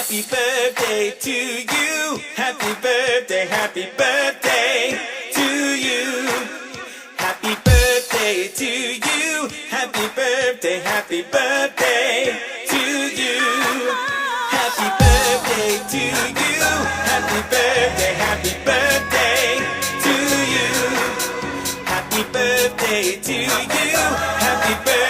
Happy birthday to you. Happy birthday to you. Happy birthday to you. Happy birthday to you. Happy birthday to you. Happy birthday to you. Happy birthday to you. Happy birthday.